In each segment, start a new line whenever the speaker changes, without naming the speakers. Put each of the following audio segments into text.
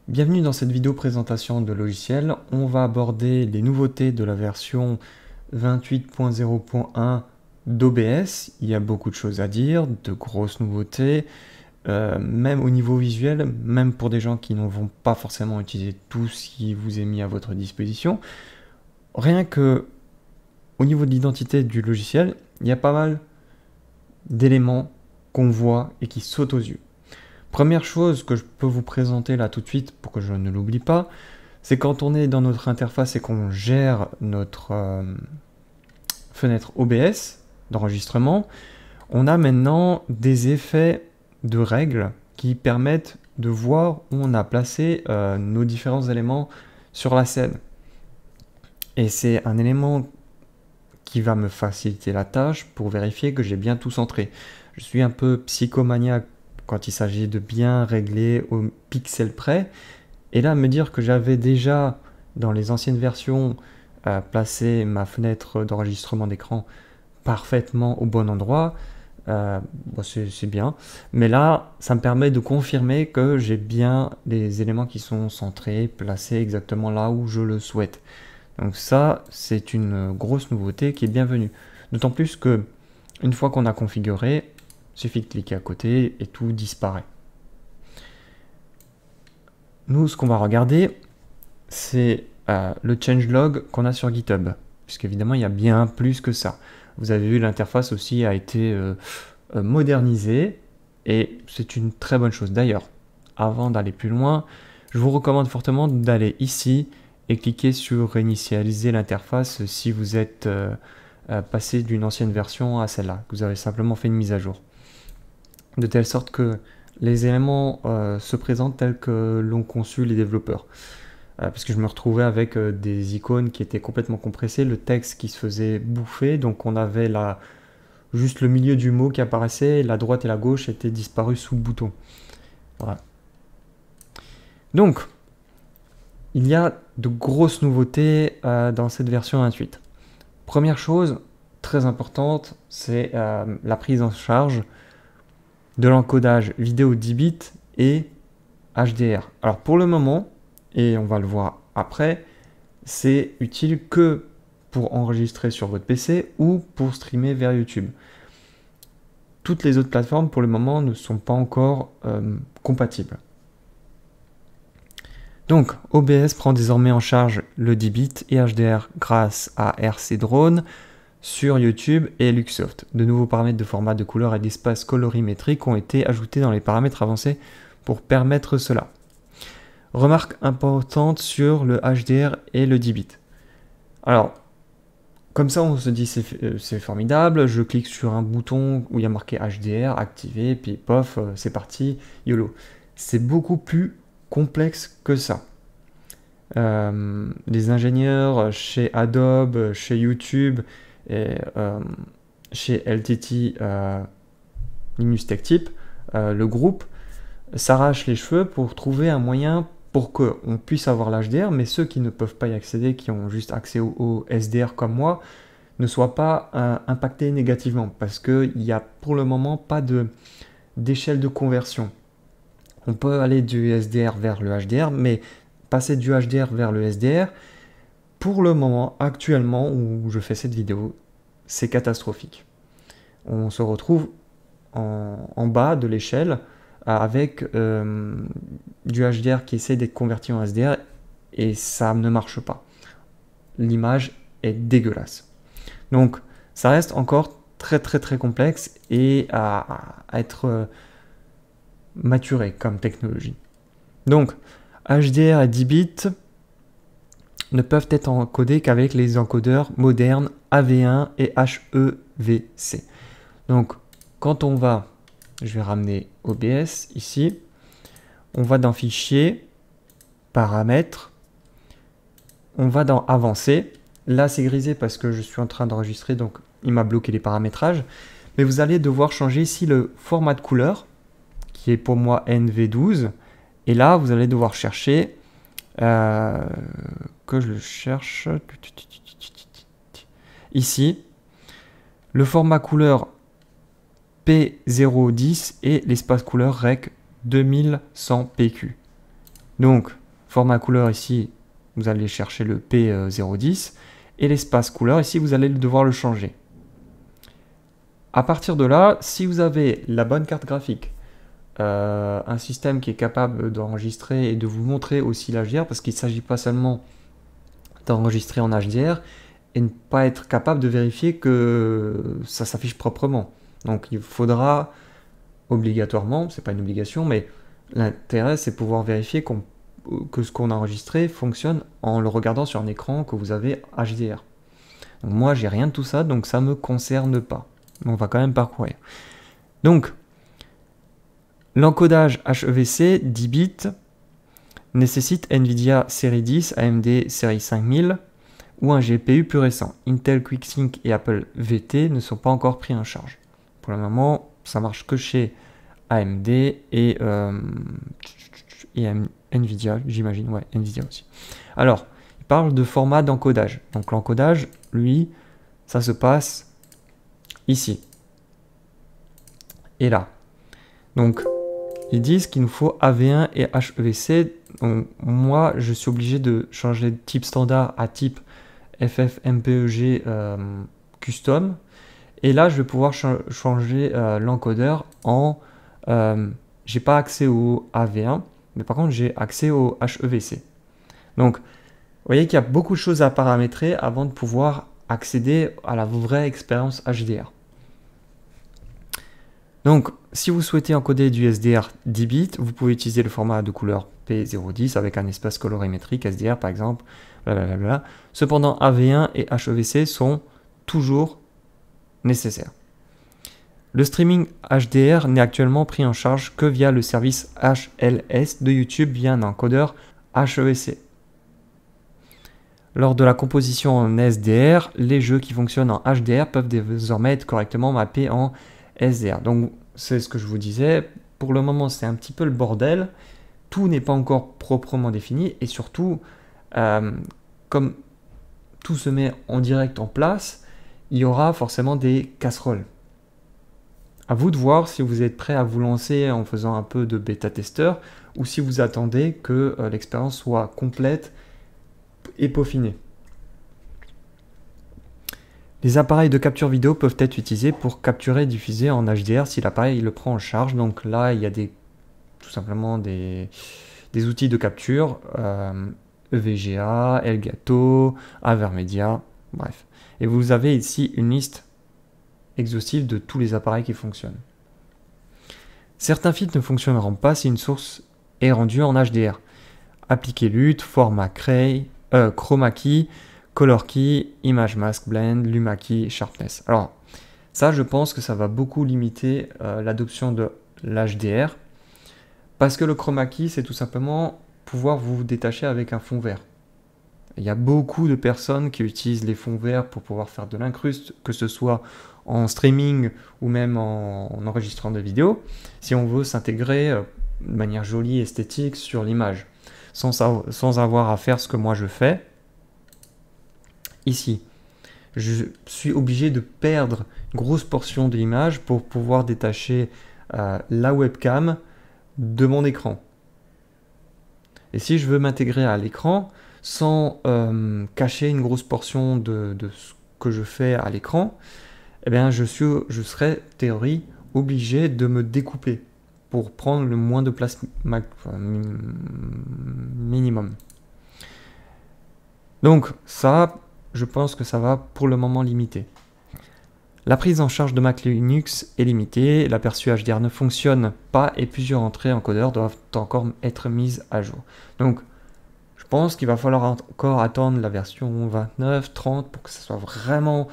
Bienvenue dans cette vidéo présentation de logiciel. On va aborder les nouveautés de la version 28.0.1 d'OBS. Il y a beaucoup de choses à dire, de grosses nouveautés, même au niveau visuel, même pour des gens qui ne vont pas forcément utiliser tout ce qui vous est mis à votre disposition. Rien que au niveau de l'identité du logiciel, il y a pas mal d'éléments qu'on voit et qui sautent aux yeux. Première chose que je peux vous présenter là tout de suite pour que je ne l'oublie pas, c'est quand on est dans notre interface et qu'on gère notre fenêtre OBS d'enregistrement, on a maintenant des effets de règles qui permettent de voir où on a placé nos différents éléments sur la scène. Et c'est un élément qui va me faciliter la tâche pour vérifier que j'ai bien tout centré. Je suis un peu psychomaniaque quand il s'agit de bien régler au pixel près. Et là, me dire que j'avais déjà, dans les anciennes versions, placé ma fenêtre d'enregistrement d'écran parfaitement au bon endroit, c'est bien. Mais là, ça me permet de confirmer que j'ai bien les éléments qui sont centrés, placés exactement là où je le souhaite. Donc ça, c'est une grosse nouveauté qui est bienvenue. D'autant plus que, une fois qu'on a configuré, il suffit de cliquer à côté et tout disparaît. Nous, ce qu'on va regarder, c'est le changelog qu'on a sur GitHub. Puisqu'évidemment, il y a bien plus que ça. Vous avez vu, l'interface aussi a été modernisée. Et c'est une très bonne chose. D'ailleurs, avant d'aller plus loin, je vous recommande fortement d'aller ici et cliquer sur réinitialiser l'interface si vous êtes passé d'une ancienne version à celle-là. Vous avez simplement fait une mise à jour. De telle sorte que les éléments se présentent tels que l'ont conçu les développeurs. Parce que je me retrouvais avec des icônes qui étaient complètement compressées, le texte qui se faisait bouffer, donc on avait juste le milieu du mot qui apparaissait, la droite et la gauche étaient disparues sous le bouton. Voilà. Donc, il y a de grosses nouveautés dans cette version 28. Première chose, très importante, c'est la prise en charge de l'encodage vidéo 10 bits et HDR. Alors pour le moment, et on va le voir après, c'est utile que pour enregistrer sur votre PC ou pour streamer vers YouTube. Toutes les autres plateformes pour le moment ne sont pas encore compatibles. Donc OBS prend désormais en charge le 10 bits et HDR grâce à RC Drone sur YouTube et Luxsoft. De nouveaux paramètres de format, de couleur et d'espace colorimétrique ont été ajoutés dans les paramètres avancés pour permettre cela. Remarque importante sur le HDR et le 10 bits. Alors, comme ça on se dit c'est formidable, je clique sur un bouton où il y a marqué HDR, activé, puis pof, c'est parti, YOLO. C'est beaucoup plus complexe que ça. Les ingénieurs chez Adobe, chez YouTube, et chez LTT Linux Tech Tip, le groupe s'arrache les cheveux pour trouver un moyen pour qu'on puisse avoir l'HDR, mais ceux qui ne peuvent pas y accéder, qui ont juste accès au SDR comme moi, ne soient pas impactés négativement, parce qu'il n'y a pour le moment pas d'échelle de conversion. On peut aller du SDR vers le HDR, mais passer du HDR vers le SDR, pour le moment, actuellement, où je fais cette vidéo, c'est catastrophique. On se retrouve en bas de l'échelle avec du HDR qui essaie d'être converti en SDR et ça ne marche pas. L'image est dégueulasse. Donc, ça reste encore très complexe et à être maturé comme technologie. Donc, HDR et 10 bits ne peuvent être encodés qu'avec les encodeurs modernes AV1 et HEVC. Donc, quand on va, je vais ramener OBS ici, on va dans Fichier, Paramètres, on va dans Avancé. Là, c'est grisé parce que je suis en train d'enregistrer, donc il m'a bloqué les paramétrages. Mais vous allez devoir changer ici le format de couleur, qui est pour moi NV12. Et là, vous allez devoir chercher... que je le cherche ici, le format couleur P010 et l'espace couleur REC 2100 PQ. Donc Format couleur ici, vous allez chercher le P010. Et l'espace couleur, ici, vous allez devoir le changer. À partir de là, si vous avez la bonne carte graphique, un système qui est capable d'enregistrer et de vous montrer aussi l'HDR, parce qu'il ne s'agit pas seulement d'enregistrer en HDR, et ne pas être capable de vérifier que ça s'affiche proprement. Donc il faudra obligatoirement, c'est pas une obligation, mais l'intérêt c'est pouvoir vérifier que ce qu'on a enregistré fonctionne en le regardant sur un écran que vous avez HDR. Donc moi j'ai rien de tout ça, donc ça me concerne pas. On va quand même parcourir. Donc l'encodage HEVC 10 bits nécessite NVIDIA série 10, AMD série 5000 ou un GPU plus récent. Intel QuickSync et Apple VT ne sont pas encore pris en charge. Pour le moment, ça marche que chez AMD et NVIDIA, j'imagine. Ouais, NVIDIA aussi. Alors, il parle de format d'encodage. Donc l'encodage, lui, ça se passe ici et là. Donc, ils disent qu'il nous faut AV1 et HEVC. Donc, moi, je suis obligé de changer de type standard à type FFmpeg custom. Et là, je vais pouvoir changer l'encodeur en... j'ai pas accès au AV1, mais par contre, j'ai accès au HEVC. Donc, vous voyez qu'il y a beaucoup de choses à paramétrer avant de pouvoir accéder à la vraie expérience HDR. Donc, si vous souhaitez encoder du SDR 10 bits, vous pouvez utiliser le format de couleur P010 avec un espace colorimétrique SDR par exemple, blablabla. Cependant, AV1 et HEVC sont toujours nécessaires. Le streaming HDR n'est actuellement pris en charge que via le service HLS de YouTube via un encodeur HEVC. Lors de la composition en SDR, les jeux qui fonctionnent en HDR peuvent désormais être correctement mappés en SDR. Donc c'est ce que je vous disais, pour le moment c'est un petit peu le bordel, tout n'est pas encore proprement défini et surtout comme tout se met en direct en place, il y aura forcément des casseroles. À vous de voir si vous êtes prêt à vous lancer en faisant un peu de bêta-testeur ou si vous attendez que l'expérience soit complète et peaufinée. Les appareils de capture vidéo peuvent être utilisés pour capturer et diffuser en HDR si l'appareil le prend en charge. Donc là, il y a tout simplement des outils de capture, EVGA, Elgato, Avermedia, bref. Et vous avez ici une liste exhaustive de tous les appareils qui fonctionnent. Certains filtres ne fonctionneront pas si une source est rendue en HDR. Appliquer LUT, format Chroma Key, Color Key, Image Mask Blend, Luma Key, Sharpness. Alors, ça, je pense que ça va beaucoup limiter l'adoption de l'HDR parce que le Chroma Key, c'est tout simplement pouvoir vous détacher avec un fond vert. Il y a beaucoup de personnes qui utilisent les fonds verts pour pouvoir faire de l'incruste, que ce soit en streaming ou même en enregistrant des vidéos, si on veut s'intégrer de manière jolie, esthétique sur l'image, sans avoir à faire ce que moi je fais. Ici, je suis obligé de perdre une grosse portion de l'image pour pouvoir détacher la webcam de mon écran. Et si je veux m'intégrer à l'écran sans cacher une grosse portion de ce que je fais à l'écran, eh bien je serais, en théorie, obligé de me découper pour prendre le moins de place minimum. Donc ça, je pense que ça va pour le moment limiter. La prise en charge de Mac Linux est limitée, l'aperçu HDR ne fonctionne pas et plusieurs entrées encodeurs doivent encore être mises à jour. Donc je pense qu'il va falloir encore attendre la version 29, 30 pour que ça soit vraiment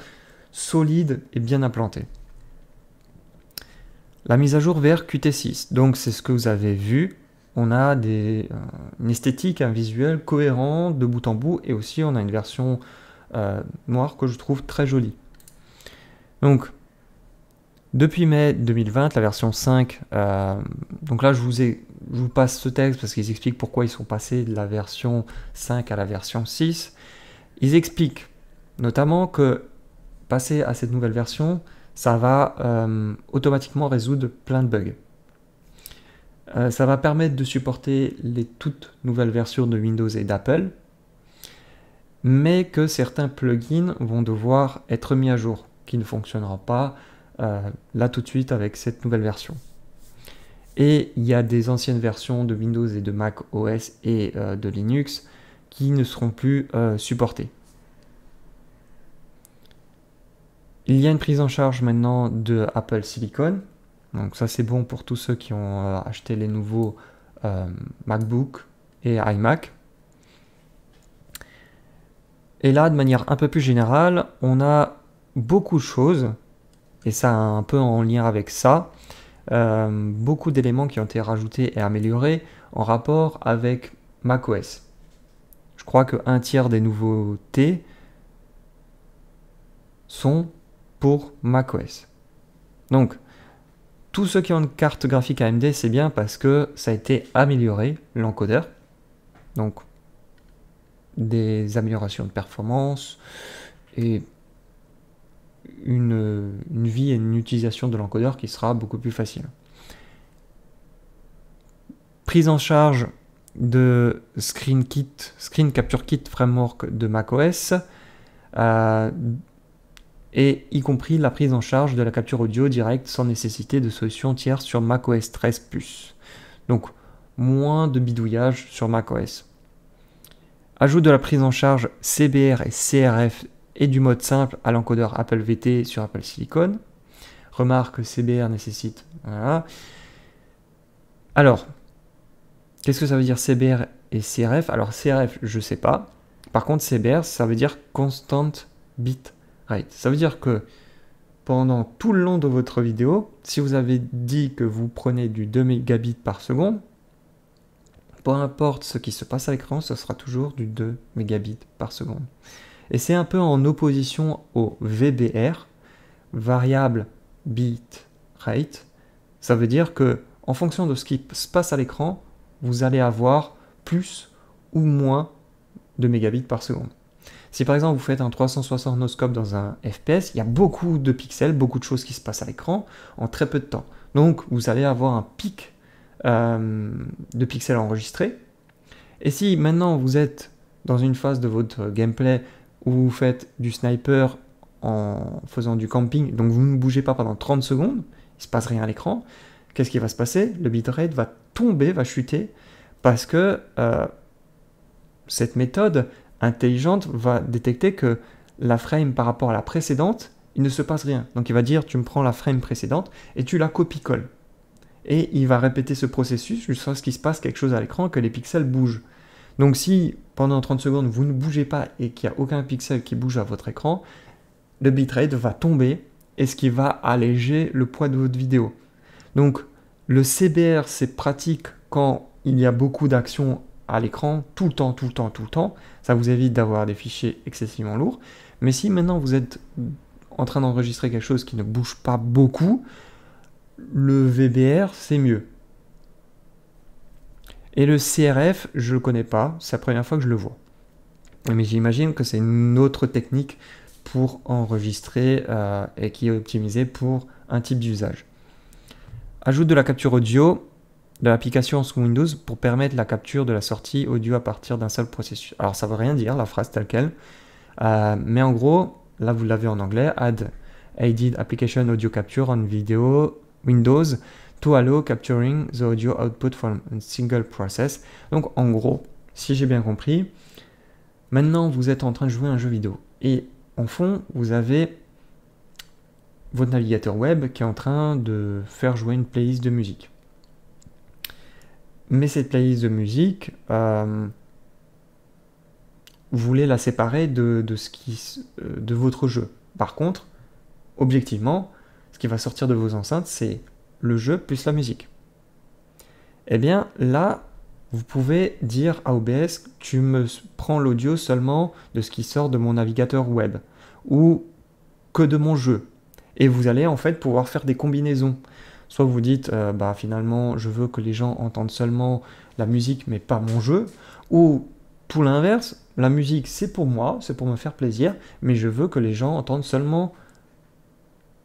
solide et bien implanté. La mise à jour vers Qt6, donc c'est ce que vous avez vu. On a une esthétique, un visuel cohérent de bout en bout et aussi on a une version noire que je trouve très jolie. Donc, depuis mai 2020, la version 5, donc là je vous passe ce texte parce qu'ils expliquent pourquoi ils sont passés de la version 5 à la version 6. Ils expliquent notamment que passer à cette nouvelle version, ça va automatiquement résoudre plein de bugs. Ça va permettre de supporter les toutes nouvelles versions de Windows et d'Apple, mais que certains plugins vont devoir être mis à jour, qui ne fonctionnera pas là tout de suite avec cette nouvelle version. Et il y a des anciennes versions de Windows et de Mac OS et de Linux qui ne seront plus supportées. Il y a une prise en charge maintenant de Apple Silicon. Donc ça c'est bon pour tous ceux qui ont acheté les nouveaux MacBook et iMac. Et là, de manière un peu plus générale, on a beaucoup de choses, et ça un peu en lien avec ça, beaucoup d'éléments qui ont été rajoutés et améliorés en rapport avec macOS. Je crois qu'un tiers des nouveautés sont pour macOS. Donc, tous ceux qui ont une carte graphique AMD, c'est bien parce que ça a été amélioré, l'encodeur. Donc, des améliorations de performance et une vie et une utilisation de l'encodeur qui sera beaucoup plus facile. Prise en charge de Screen Capture Kit Framework de macOS, et y compris la prise en charge de la capture audio directe sans nécessité de solution tierce sur macOS 13+. Donc, moins de bidouillage sur macOS. Ajout de la prise en charge CBR et CRF et du mode simple à l'encodeur Apple VT sur Apple Silicon. Remarque que CBR nécessite... Voilà. Alors, qu'est-ce que ça veut dire CBR et CRF? Alors CRF, je ne sais pas. Par contre, CBR, ça veut dire Constant Bit Rate. Ça veut dire que pendant tout le long de votre vidéo, si vous avez dit que vous prenez du 2 mégabits par seconde, peu importe ce qui se passe à l'écran, ce sera toujours du 2 mégabits par seconde. Et c'est un peu en opposition au VBR, Variable Bit Rate. Ça veut dire que en fonction de ce qui se passe à l'écran, vous allez avoir plus ou moins de mégabits par seconde. Si par exemple vous faites un 360 no-scope dans un FPS, il y a beaucoup de pixels, beaucoup de choses qui se passent à l'écran en très peu de temps. Donc vous allez avoir un pic de pixels enregistrés. Et si maintenant vous êtes dans une phase de votre gameplay où vous faites du sniper en faisant du camping, donc vous ne bougez pas pendant 30 secondes, il ne se passe rien à l'écran, qu'est-ce qui va se passer? Le bitrate va tomber, va chuter, parce que cette méthode intelligente va détecter que la frame par rapport à la précédente, il ne se passe rien. Donc il va dire, tu me prends la frame précédente et tu la copie-colle. Et il va répéter ce processus jusqu'à ce qu'il se passe quelque chose à l'écran, que les pixels bougent. Donc si pendant 30 secondes vous ne bougez pas et qu'il n'y a aucun pixel qui bouge à votre écran, le bitrate va tomber et ce qui va alléger le poids de votre vidéo. Donc le CBR c'est pratique quand il y a beaucoup d'actions à l'écran, tout le temps. Ça vous évite d'avoir des fichiers excessivement lourds. Mais si maintenant vous êtes en train d'enregistrer quelque chose qui ne bouge pas beaucoup, le VBR, c'est mieux. Et le CRF, je ne le connais pas, c'est la première fois que je le vois. Mais j'imagine que c'est une autre technique pour enregistrer et qui est optimisée pour un type d'usage. Ajoute de la capture audio de l'application sous Windows pour permettre la capture de la sortie audio à partir d'un seul processus. Alors ça ne veut rien dire, la phrase telle quelle, mais en gros, là vous l'avez en anglais, add aided application audio capture on video Windows to allow capturing the audio output from a single process. Donc en gros, si j'ai bien compris, maintenant vous êtes en train de jouer à un jeu vidéo et en fond vous avez votre navigateur web qui est en train de faire jouer une playlist de musique. Mais cette playlist de musique, vous voulez la séparer de votre jeu. Par contre, objectivement, ce qui va sortir de vos enceintes, c'est le jeu plus la musique. Eh bien, là, vous pouvez dire à OBS, tu me prends l'audio seulement de ce qui sort de mon navigateur web, ou que de mon jeu. Et vous allez en fait pouvoir faire des combinaisons. Soit vous dites, finalement, je veux que les gens entendent seulement la musique, mais pas mon jeu. Ou tout l'inverse, la musique, c'est pour moi, c'est pour me faire plaisir, mais je veux que les gens entendent seulement...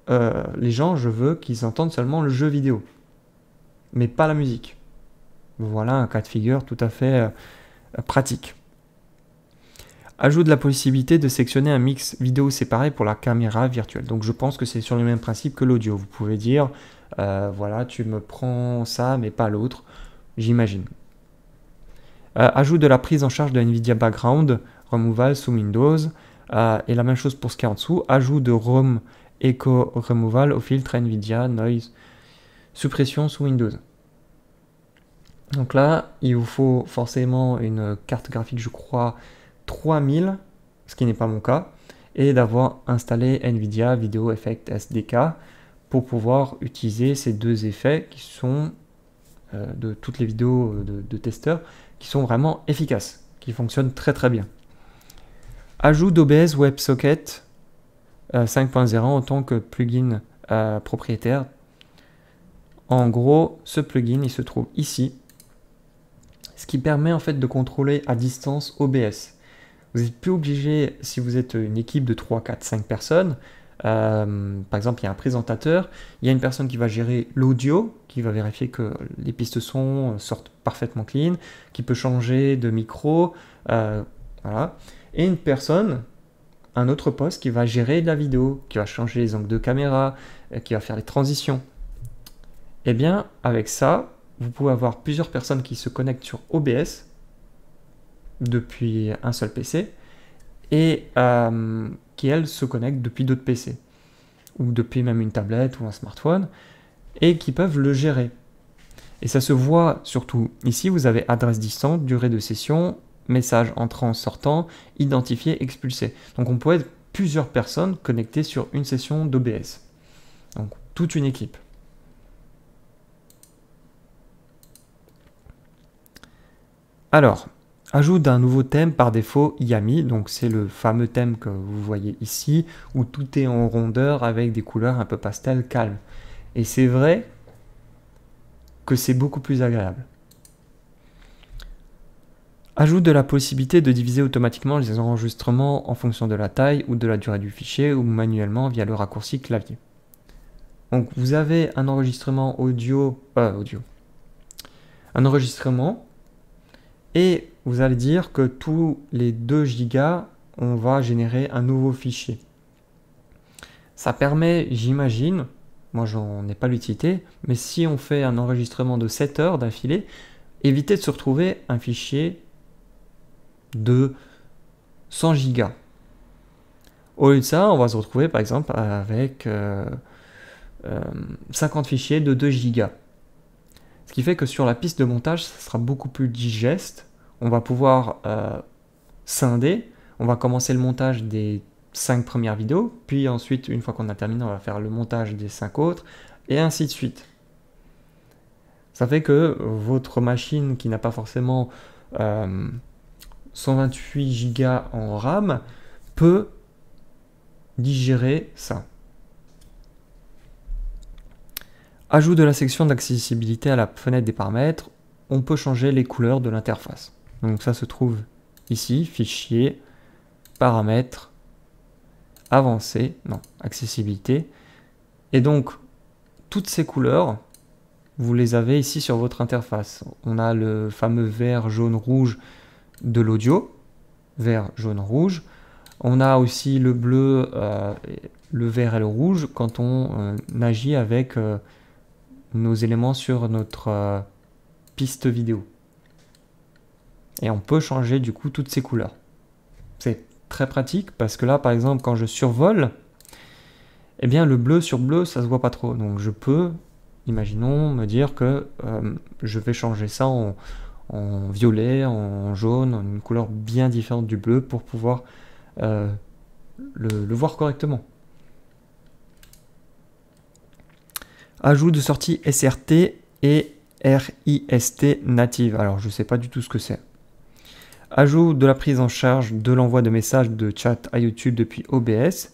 je veux qu'ils entendent seulement le jeu vidéo, mais pas la musique. voilà un cas de figure tout à fait pratique. Ajout de la possibilité de sectionner un mix vidéo séparé pour la caméra virtuelle. Donc je pense que c'est sur le même principe que l'audio. Vous pouvez dire, voilà, tu me prends ça, mais pas l'autre, j'imagine. Ajout de la prise en charge de NVIDIA Background Removal sous Windows. Et la même chose pour ce qui est en dessous. Ajout de ROM Echo Removal au filtre NVIDIA Noise Suppression sous Windows. Donc là, il vous faut forcément une carte graphique, je crois, 3000, ce qui n'est pas mon cas, et d'avoir installé NVIDIA Video Effect SDK pour pouvoir utiliser ces deux effets qui sont de toutes les vidéos de testeurs qui sont vraiment efficaces, qui fonctionnent très très bien. Ajout d'OBS WebSocket 5.0 en tant que plugin propriétaire. En gros, ce plugin il se trouve ici, ce qui permet en fait de contrôler à distance OBS. Vous n'êtes plus obligé, si vous êtes une équipe de 3, 4, 5 personnes, par exemple il y a un présentateur, il y a une personne qui va gérer l'audio, qui va vérifier que les pistes son sortent parfaitement clean, qui peut changer de micro, voilà. Et une personne, un autre poste qui va gérer la vidéo, qui va changer les angles de caméra, qui va faire les transitions. Et bien avec ça, vous pouvez avoir plusieurs personnes qui se connectent sur OBS, depuis un seul PC et qui elles se connectent depuis d'autres PC ou depuis même une tablette ou un smartphone et qui peuvent le gérer. Et ça se voit surtout ici, vous avez adresse distante, durée de session, message entrant, sortant, identifié, expulsé. Donc on peut être plusieurs personnes connectées sur une session d'OBS. Donc toute une équipe. Alors, ajout d'un nouveau thème par défaut Yami, donc c'est le fameux thème que vous voyez ici, où tout est en rondeur avec des couleurs un peu pastel calmes. Et c'est vrai que c'est beaucoup plus agréable. Ajout de la possibilité de diviser automatiquement les enregistrements en fonction de la taille ou de la durée du fichier ou manuellement via le raccourci clavier. Donc vous avez un enregistrement un enregistrement et vous allez dire que tous les 2 gigas, on va générer un nouveau fichier. Ça permet, j'imagine, moi j'en ai pas l'utilité, mais si on fait un enregistrement de 7 heures d'affilée, évitez de se retrouver un fichier de 100 gigas. Au lieu de ça, on va se retrouver par exemple avec 50 fichiers de 2 gigas. Ce qui fait que sur la piste de montage, ça sera beaucoup plus digeste. On va pouvoir scinder. On va commencer le montage des 5 premières vidéos, puis ensuite, une fois qu'on a terminé, on va faire le montage des 5 autres, et ainsi de suite. Ça fait que votre machine qui n'a pas forcément 128 Go en RAM peut digérer ça. Ajout de la section d'accessibilité à la fenêtre des paramètres, on peut changer les couleurs de l'interface. Donc ça se trouve ici, fichier, paramètres, avancé, non, accessibilité. Et donc, toutes ces couleurs, vous les avez ici sur votre interface. On a le fameux vert, jaune, rouge de l'audio, vert, jaune, rouge. On a aussi le bleu, le vert et le rouge quand on agit avec nos éléments sur notre piste vidéo. Et on peut changer du coup toutes ces couleurs. C'est très pratique parce que là, par exemple, quand je survole, eh bien le bleu sur bleu, ça se voit pas trop. Donc je peux, imaginons, me dire que je vais changer ça en violet, en jaune, en une couleur bien différente du bleu pour pouvoir le voir correctement. Ajout de sortie SRT et RIST native. Alors je ne sais pas du tout ce que c'est. Ajout de la prise en charge de l'envoi de messages de chat à YouTube depuis OBS.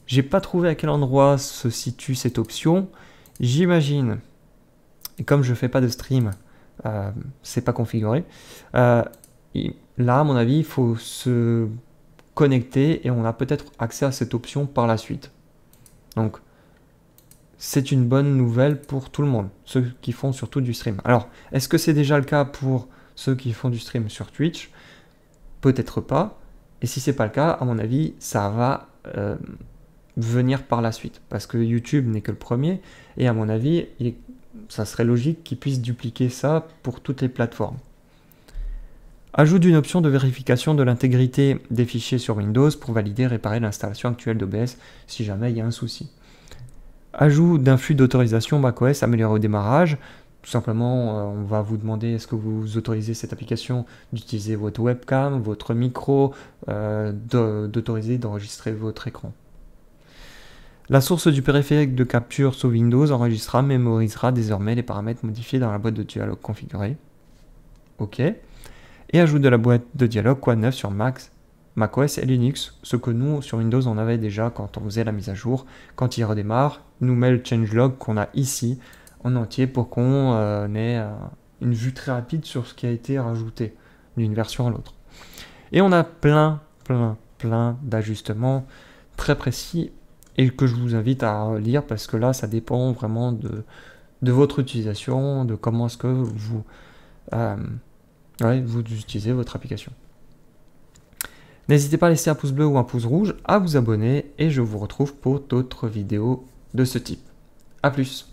J'ai pas trouvé à quel endroit se situe cette option. J'imagine, et comme je fais pas de stream, c'est pas configuré. Là, à mon avis, il faut se connecter et on a peut-être accès à cette option par la suite. Donc, c'est une bonne nouvelle pour tout le monde, ceux qui font surtout du stream. Alors, est-ce que c'est déjà le cas pour ceux qui font du stream sur Twitch? Peut-être pas. Et si c'est pas le cas, à mon avis, ça va venir par la suite. Parce que YouTube n'est que le premier. Et à mon avis, ça serait logique qu'ils puissent dupliquer ça pour toutes les plateformes. Ajout d'une option de vérification de l'intégrité des fichiers sur Windows pour valider et réparer l'installation actuelle d'OBS si jamais il y a un souci. Ajout d'un flux d'autorisation macOS amélioré au démarrage. Tout simplement, on va vous demander est-ce que vous autorisez cette application d'utiliser votre webcam, votre micro, d'autoriser d'enregistrer votre écran. La source du périphérique de capture sous Windows enregistrera, mémorisera désormais les paramètres modifiés dans la boîte de dialogue configurée. OK. Et ajout de la boîte de dialogue Quad 9 sur macOS et Linux, ce que nous, sur Windows, on avait déjà quand on faisait la mise à jour. Quand il redémarre, il nous met le changelog qu'on a ici en entier pour qu'on ait une vue très rapide sur ce qui a été rajouté d'une version à l'autre. Et on a plein d'ajustements très précis et que je vous invite à lire parce que là, ça dépend vraiment de votre utilisation, de comment est-ce que vous utilisez votre application. N'hésitez pas à laisser un pouce bleu ou un pouce rouge, à vous abonner et je vous retrouve pour d'autres vidéos de ce type. A plus!